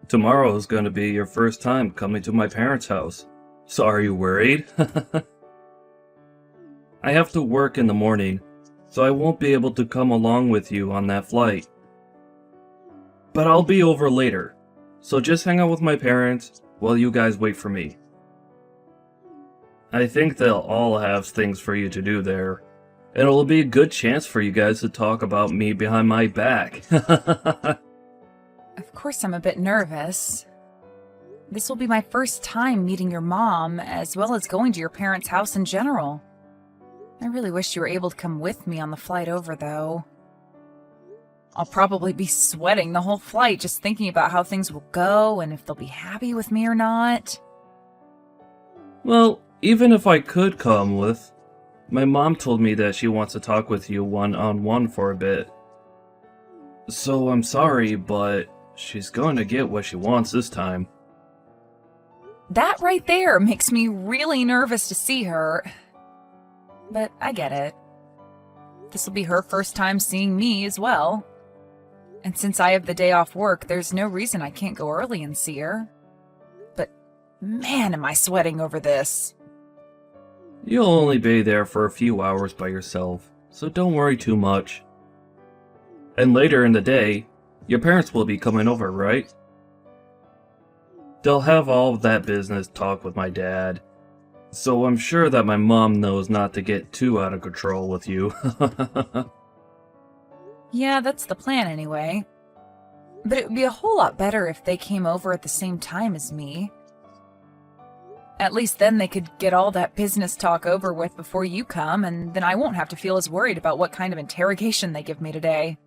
Tomorrow is going to be your first time coming to my parents' house. So are you worried? I have to work in the morning, so I won't be able to come along with you on that flight. But I'll be over later, so just hang out with my parents while you guys wait for me. I think they'll all have things for you to do there, and it'll be a good chance for you guys to talk about me behind my back. Of course I'm a bit nervous. This will be my first time meeting your mom, as well as going to your parents' house in general. I really wish you were able to come with me on the flight over, though. I'll probably be sweating the whole flight just thinking about how things will go and if they'll be happy with me or not. Well, even if I could come with, my mom told me that she wants to talk with you one-on-one for a bit. So I'm sorry, but she's going to get what she wants this time. That right there makes me really nervous to see her. But I get it. This will be her first time seeing me as well. And since I have the day off work, there's no reason I can't go early and see her. But man, am I sweating over this. You'll only be there for a few hours by yourself, so don't worry too much. And later in the day, your parents will be coming over, right? They'll have all of that business talk with my dad, so I'm sure that my mom knows not to get too out of control with you. Yeah, that's the plan anyway. But it would be a whole lot better if they came over at the same time as me. At least then they could get all that business talk over with before you come, and then I won't have to feel as worried about what kind of interrogation they give me today.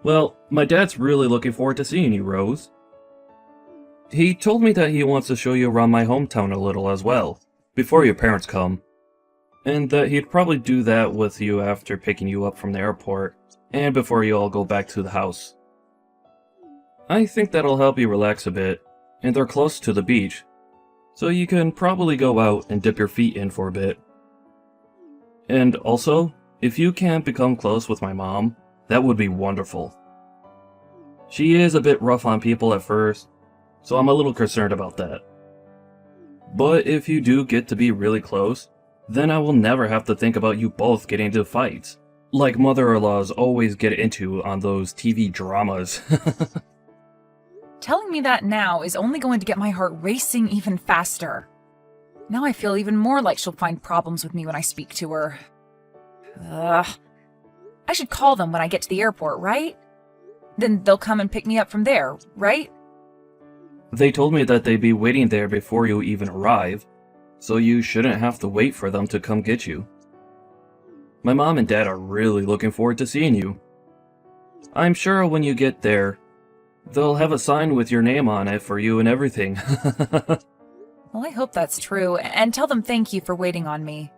Well, my dad's really looking forward to seeing you, Rose. He told me that he wants to show you around my hometown a little as well, before your parents come. And that he'd probably do that with you after picking you up from the airport, and before you all go back to the house. I think that'll help you relax a bit, and they're close to the beach, so you can probably go out and dip your feet in for a bit. And also, if you can't become close with my mom, that would be wonderful. She is a bit rough on people at first, so I'm a little concerned about that. But if you do get to be really close, then I will never have to think about you both getting into fights, like mother-in-laws always get into on those TV dramas. Telling me that now is only going to get my heart racing even faster. Now I feel even more like she'll find problems with me when I speak to her. Ugh. I should call them when I get to the airport, right? Then they'll come and pick me up from there, right? They told me that they'd be waiting there before you even arrive, so you shouldn't have to wait for them to come get you. My mom and dad are really looking forward to seeing you. I'm sure when you get there, they'll have a sign with your name on it for you and everything. Well, I hope that's true, and tell them thank you for waiting on me.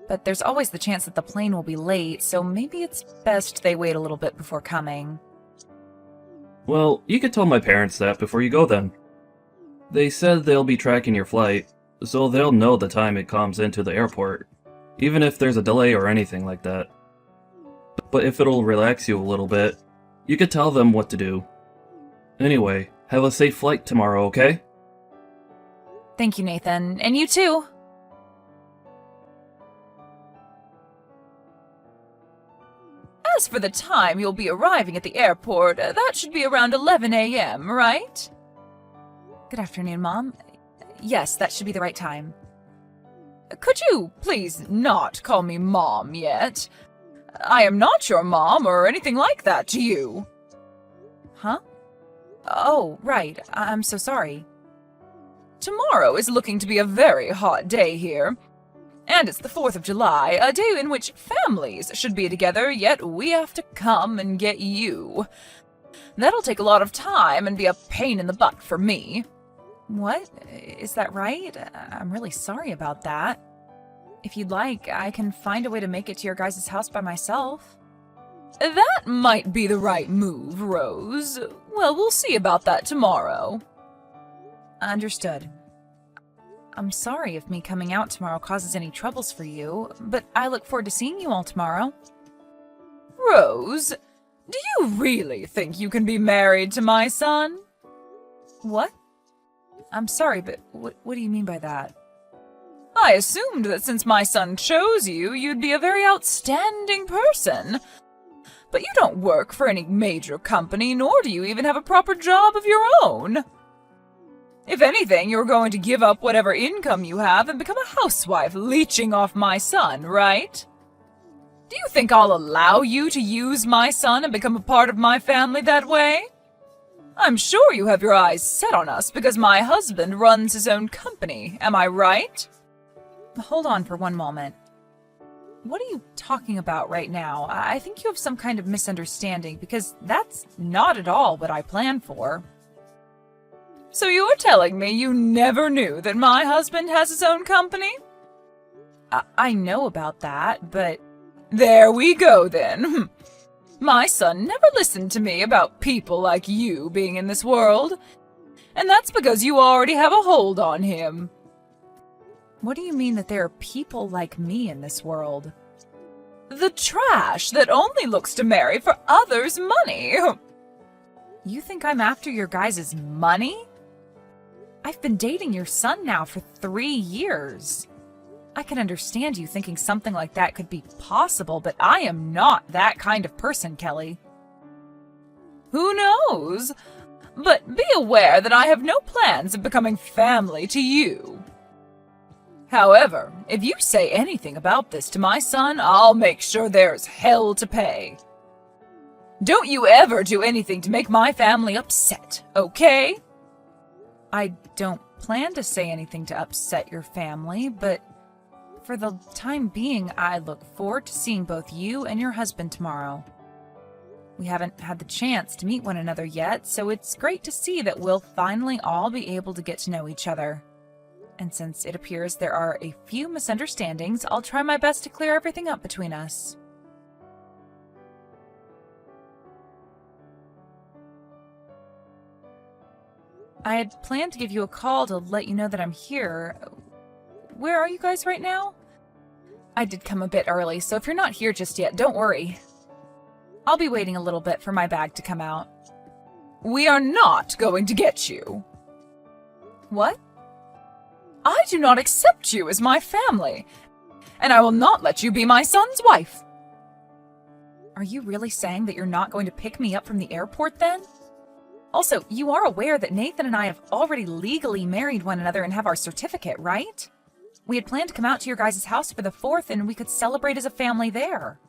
But there's always the chance that the plane will be late, so maybe it's best they wait a little bit before coming. Well, you could tell my parents that before you go then. They said they'll be tracking your flight, so they'll know the time it comes into the airport, even if there's a delay or anything like that. But if it'll relax you a little bit, you could tell them what to do. Anyway, have a safe flight tomorrow, okay? Thank you, Nathan. And you too! As for the time you'll be arriving at the airport, that should be around 11 a.m., right? Good afternoon, Mom. Yes, that should be the right time. Could you please not call me Mom yet? I am not your mom or anything like that to you. Huh? Oh, right. I'm so sorry. Tomorrow is looking to be a very hot day here. And it's the 4th of July, a day in which families should be together, yet we have to come and get you. That'll take a lot of time and be a pain in the butt for me. What? Is that right? I'm really sorry about that. If you'd like, I can find a way to make it to your guys' house by myself. That might be the right move, Rose. Well, we'll see about that tomorrow. Understood. I'm sorry if me coming out tomorrow causes any troubles for you, but I look forward to seeing you all tomorrow. Rose, do you really think you can be married to my son? What? I'm sorry, but what do you mean by that? I assumed that since my son chose you, you'd be a very outstanding person. But you don't work for any major company, nor do you even have a proper job of your own. If anything, you're going to give up whatever income you have and become a housewife, leeching off my son, right? Do you think I'll allow you to use my son and become a part of my family that way? I'm sure you have your eyes set on us because my husband runs his own company, am I right? Hold on for one moment. What are you talking about right now? I think you have some kind of misunderstanding because that's not at all what I planned for. So you're telling me you never knew that my husband has his own company? I know about that, but... There we go then. My son never listened to me about people like you being in this world. And that's because you already have a hold on him. What do you mean that there are people like me in this world? The trash that only looks to marry for others' money. You think I'm after your guys' money? I've been dating your son now for 3 years. I can understand you thinking something like that could be possible, but I am not that kind of person, Kelly. Who knows? But be aware that I have no plans of becoming family to you. However, if you say anything about this to my son, I'll make sure there's hell to pay. Don't you ever do anything to make my family upset, okay? I don't plan to say anything to upset your family, but for the time being, I look forward to seeing both you and your husband tomorrow. We haven't had the chance to meet one another yet, so it's great to see that we'll finally all be able to get to know each other. And since it appears there are a few misunderstandings, I'll try my best to clear everything up between us. I had planned to give you a call to let you know that I'm here. Where are you guys right now? I did come a bit early, so if you're not here just yet, don't worry. I'll be waiting a little bit for my bag to come out. We are not going to get you. What? I do not accept you as my family, and I will not let you be my son's wife. Are you really saying that you're not going to pick me up from the airport then? Also, you are aware that Nathan and I have already legally married one another and have our certificate, right? We had planned to come out to your guys' house for the 4th and we could celebrate as a family there.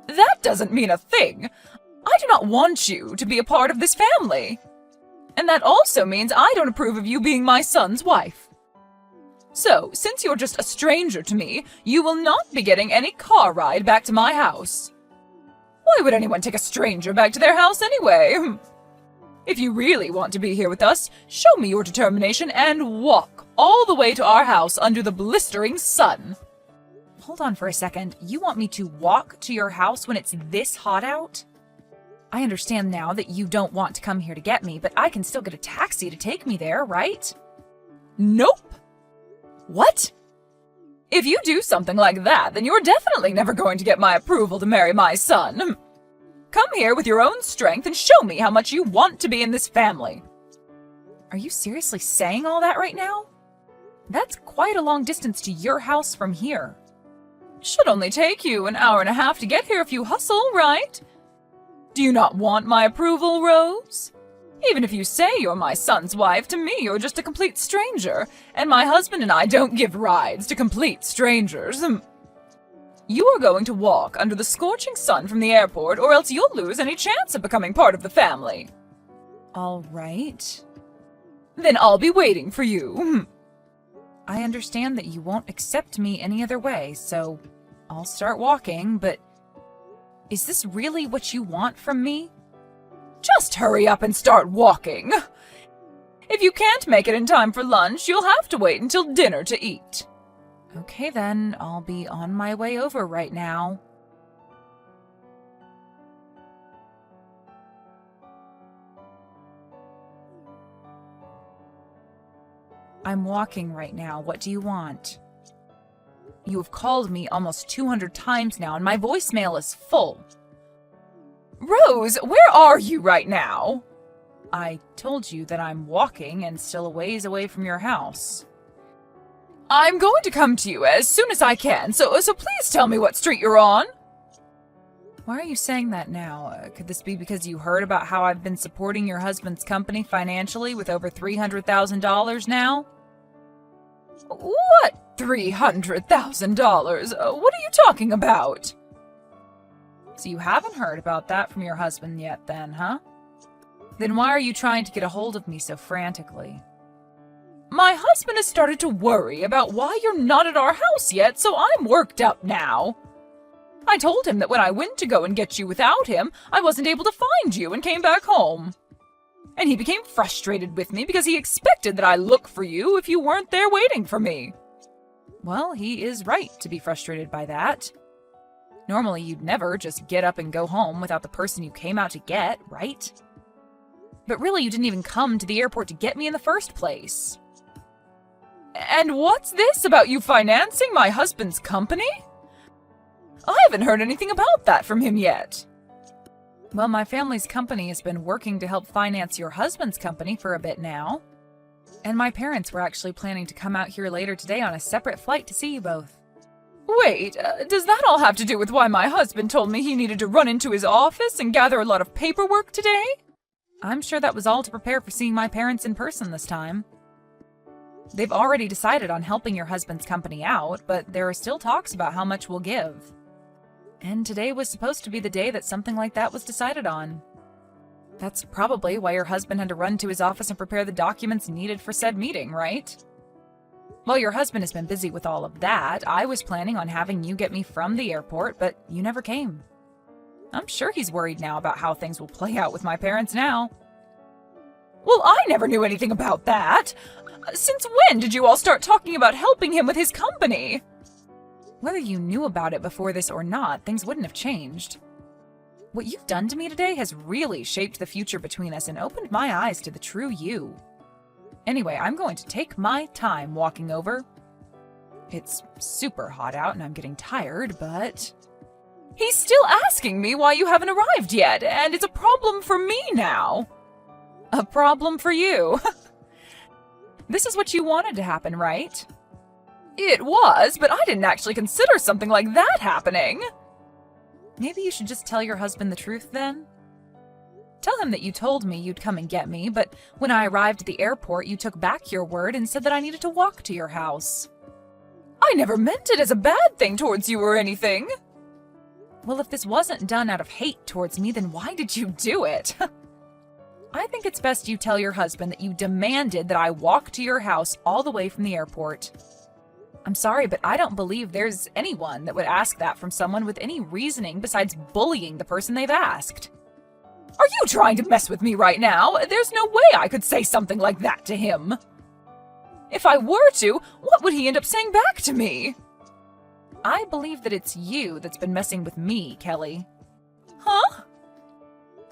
That doesn't mean a thing. I do not want you to be a part of this family. And that also means I don't approve of you being my son's wife. So, since you're just a stranger to me, you will not be getting any car ride back to my house. Why would anyone take a stranger back to their house anyway? If you really want to be here with us, show me your determination and walk all the way to our house under the blistering sun. Hold on for a second. You want me to walk to your house when it's this hot out? I understand now that you don't want to come here to get me, but I can still get a taxi to take me there, right? Nope. What? If you do something like that, then you're definitely never going to get my approval to marry my son. Come here with your own strength and show me how much you want to be in this family. Are you seriously saying all that right now? That's quite a long distance to your house from here. Should only take you an hour and a half to get here if you hustle, right? Do you not want my approval, Rose? Even if you say you're my son's wife, to me you're just a complete stranger, and my husband and I don't give rides to complete strangers. You are going to walk under the scorching sun from the airport, or else you'll lose any chance of becoming part of the family. All right. Then I'll be waiting for you. I understand that you won't accept me any other way, so I'll start walking, but is this really what you want from me? Just hurry up and start walking. If you can't make it in time for lunch, you'll have to wait until dinner to eat. Okay then, I'll be on my way over right now. I'm walking right now. What do you want? You have called me almost 200 times now, and my voicemail is full. Rose, where are you right now? I told you that I'm walking and still a ways away from your house. I'm going to come to you as soon as I can, so please tell me what street you're on. Why are you saying that now? Could this be because you heard about how I've been supporting your husband's company financially with over $300,000 now? What $300,000? What are you talking about? So you haven't heard about that from your husband yet then, huh? Then why are you trying to get a hold of me so frantically? My husband has started to worry about why you're not at our house yet, so I'm worked up now. I told him that when I went to go and get you without him, I wasn't able to find you and came back home. And he became frustrated with me because he expected that I look for you if you weren't there waiting for me. Well, he is right to be frustrated by that. Normally, you'd never just get up and go home without the person you came out to get, right? But really, you didn't even come to the airport to get me in the first place. And what's this about you financing my husband's company? I haven't heard anything about that from him yet. Well, my family's company has been working to help finance your husband's company for a bit now. And my parents were actually planning to come out here later today on a separate flight to see you both. Wait, does that all have to do with why my husband told me he needed to run into his office and gather a lot of paperwork today? I'm sure that was all to prepare for seeing my parents in person this time. They've already decided on helping your husband's company out, but there are still talks about how much we'll give. And today was supposed to be the day that something like that was decided on. That's probably why your husband had to run to his office and prepare the documents needed for said meeting, right? Well, your husband has been busy with all of that. I was planning on having you get me from the airport, but you never came. I'm sure he's worried now about how things will play out with my parents now. Well, I never knew anything about that. Since when did you all start talking about helping him with his company? Whether you knew about it before this or not, things wouldn't have changed. What you've done to me today has really shaped the future between us and opened my eyes to the true you. Anyway, I'm going to take my time walking over. It's super hot out and I'm getting tired, but... He's still asking me why you haven't arrived yet, and it's a problem for me now. A problem for you. This is what you wanted to happen, right? It was, but I didn't actually consider something like that happening. Maybe you should just tell your husband the truth then? Tell him that you told me you'd come and get me, but when I arrived at the airport, you took back your word and said that I needed to walk to your house. I never meant it as a bad thing towards you or anything. Well, if this wasn't done out of hate towards me, then why did you do it? I think it's best you tell your husband that you demanded that I walk to your house all the way from the airport. I'm sorry, but I don't believe there's anyone that would ask that from someone with any reasoning besides bullying the person they've asked. Are you trying to mess with me right now? There's no way I could say something like that to him. If I were to, what would he end up saying back to me? I believe that it's you that's been messing with me, Kelly. Huh?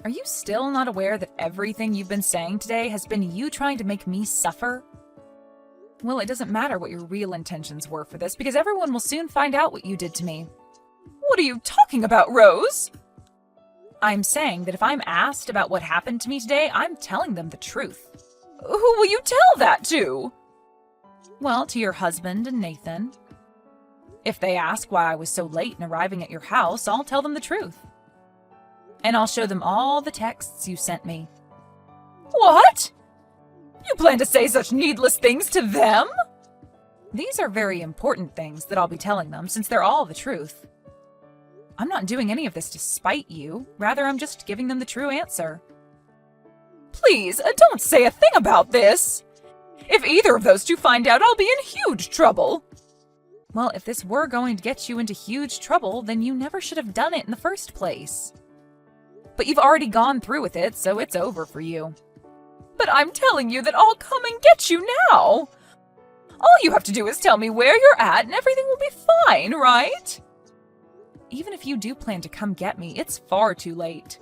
Are you still not aware that everything you've been saying today has been you trying to make me suffer? Well, it doesn't matter what your real intentions were for this, because everyone will soon find out what you did to me. What are you talking about, Rose? I'm saying that if I'm asked about what happened to me today, I'm telling them the truth. Who will you tell that to? Well, to your husband and Nathan. If they ask why I was so late in arriving at your house, I'll tell them the truth. And I'll show them all the texts you sent me. What? You plan to say such needless things to them? These are very important things that I'll be telling them, since they're all the truth. I'm not doing any of this to spite you. Rather, I'm just giving them the true answer. Please, don't say a thing about this. If either of those two find out, I'll be in huge trouble. Well, if this were going to get you into huge trouble, then you never should have done it in the first place. But you've already gone through with it, so it's over for you. But I'm telling you that I'll come and get you now. All you have to do is tell me where you're at and everything will be fine, right? Even if you do plan to come get me, it's far too late.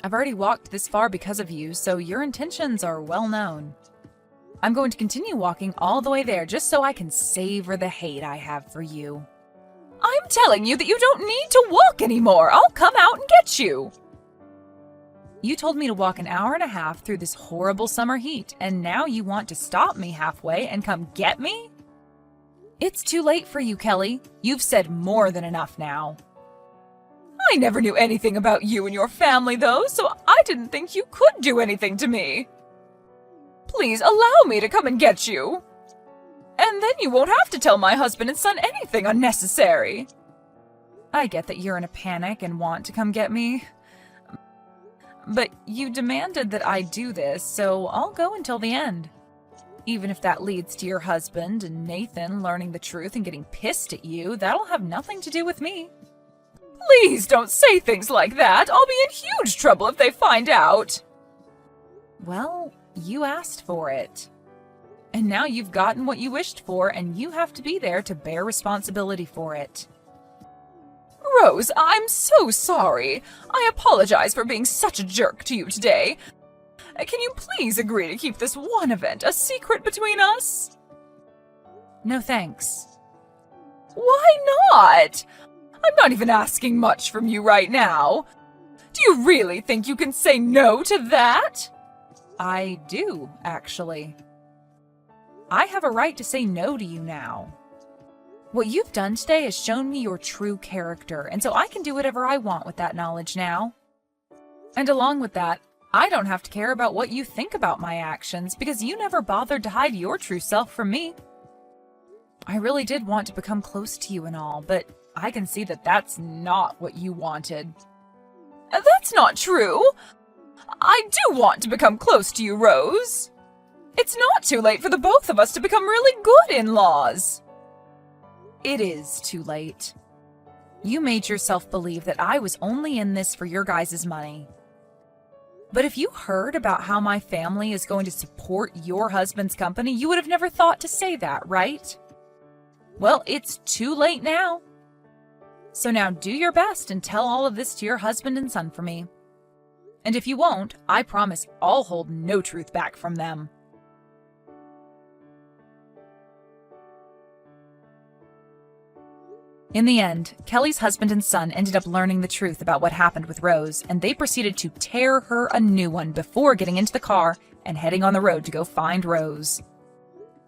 I've already walked this far because of you, so your intentions are well known. I'm going to continue walking all the way there just so I can savor the hate I have for you. I'm telling you that you don't need to walk anymore. I'll come out and get you. You told me to walk an hour and a half through this horrible summer heat, and now you want to stop me halfway and come get me? It's too late for you, Kelly. You've said more than enough now. I never knew anything about you and your family, though, so I didn't think you could do anything to me. Please allow me to come and get you. And then you won't have to tell my husband and son anything unnecessary. I get that you're in a panic and want to come get me. But you demanded that I do this, so I'll go until the end. Even if that leads to your husband and Nathan learning the truth and getting pissed at you, that'll have nothing to do with me. Please don't say things like that. I'll be in huge trouble if they find out. Well, you asked for it. And now you've gotten what you wished for, and you have to be there to bear responsibility for it. Rose, I'm so sorry. I apologize for being such a jerk to you today. Can you please agree to keep this one event a secret between us? No thanks. Why not? I'm not even asking much from you right now. Do you really think you can say no to that? I do, actually. I have a right to say no to you now. What you've done today has shown me your true character, and so I can do whatever I want with that knowledge now. And along with that, I don't have to care about what you think about my actions, because you never bothered to hide your true self from me. I really did want to become close to you and all, but I can see that that's not what you wanted. That's not true. I do want to become close to you, Rose. It's not too late for the both of us to become really good in-laws. It is too late. You made yourself believe that I was only in this for your guys' money. But if you heard about how my family is going to support your husband's company, you would have never thought to say that, right? Well, it's too late now. So now do your best and tell all of this to your husband and son for me. And if you won't, I promise I'll hold no truth back from them. In the end, Kelly's husband and son ended up learning the truth about what happened with Rose, and they proceeded to tear her a new one before getting into the car and heading on the road to go find Rose.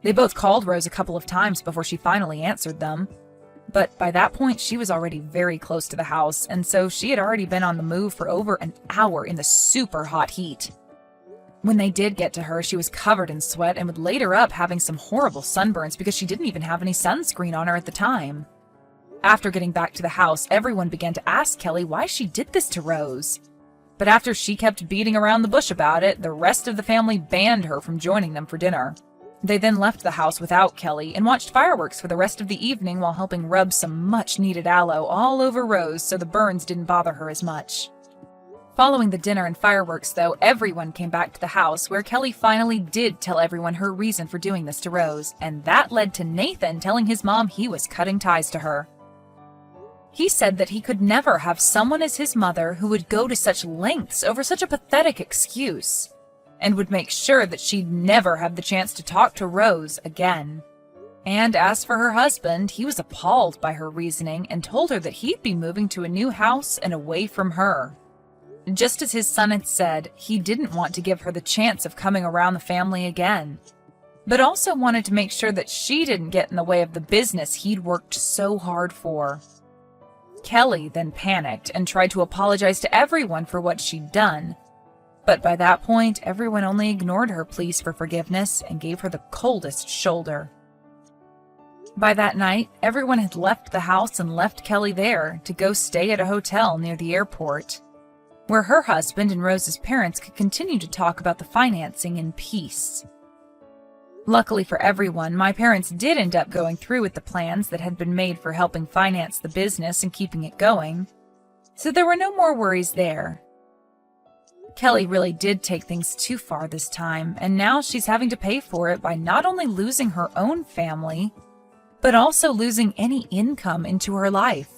They both called Rose a couple of times before she finally answered them. But by that point, she was already very close to the house, and so she had already been on the move for over an hour in the super hot heat. When they did get to her, she was covered in sweat and would later up having some horrible sunburns because she didn't even have any sunscreen on her at the time. After getting back to the house, everyone began to ask Kelly why she did this to Rose. But after she kept beating around the bush about it, the rest of the family banned her from joining them for dinner. They then left the house without Kelly and watched fireworks for the rest of the evening while helping rub some much-needed aloe all over Rose so the burns didn't bother her as much. Following the dinner and fireworks, though, everyone came back to the house where Kelly finally did tell everyone her reason for doing this to Rose, and that led to Nathan telling his mom he was cutting ties to her. He said that he could never have someone as his mother who would go to such lengths over such a pathetic excuse, and would make sure that she'd never have the chance to talk to Rose again. And as for her husband, he was appalled by her reasoning and told her that he'd be moving to a new house and away from her. Just as his son had said, he didn't want to give her the chance of coming around the family again, but also wanted to make sure that she didn't get in the way of the business he'd worked so hard for. Kelly then panicked and tried to apologize to everyone for what she'd done, but by that point, everyone only ignored her pleas for forgiveness and gave her the coldest shoulder. By that night, everyone had left the house and left Kelly there to go stay at a hotel near the airport, where her husband and Rose's parents could continue to talk about the financing in peace. Luckily for everyone, my parents did end up going through with the plans that had been made for helping finance the business and keeping it going, so there were no more worries there. Kelly really did take things too far this time, and now she's having to pay for it by not only losing her own family, but also losing any income into her life.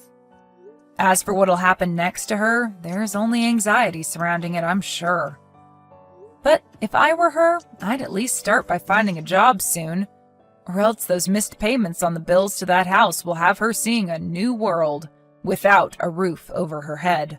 As for what'll happen next to her, there's only anxiety surrounding it, I'm sure. But if I were her, I'd at least start by finding a job soon, or else those missed payments on the bills to that house will have her seeing a new world without a roof over her head.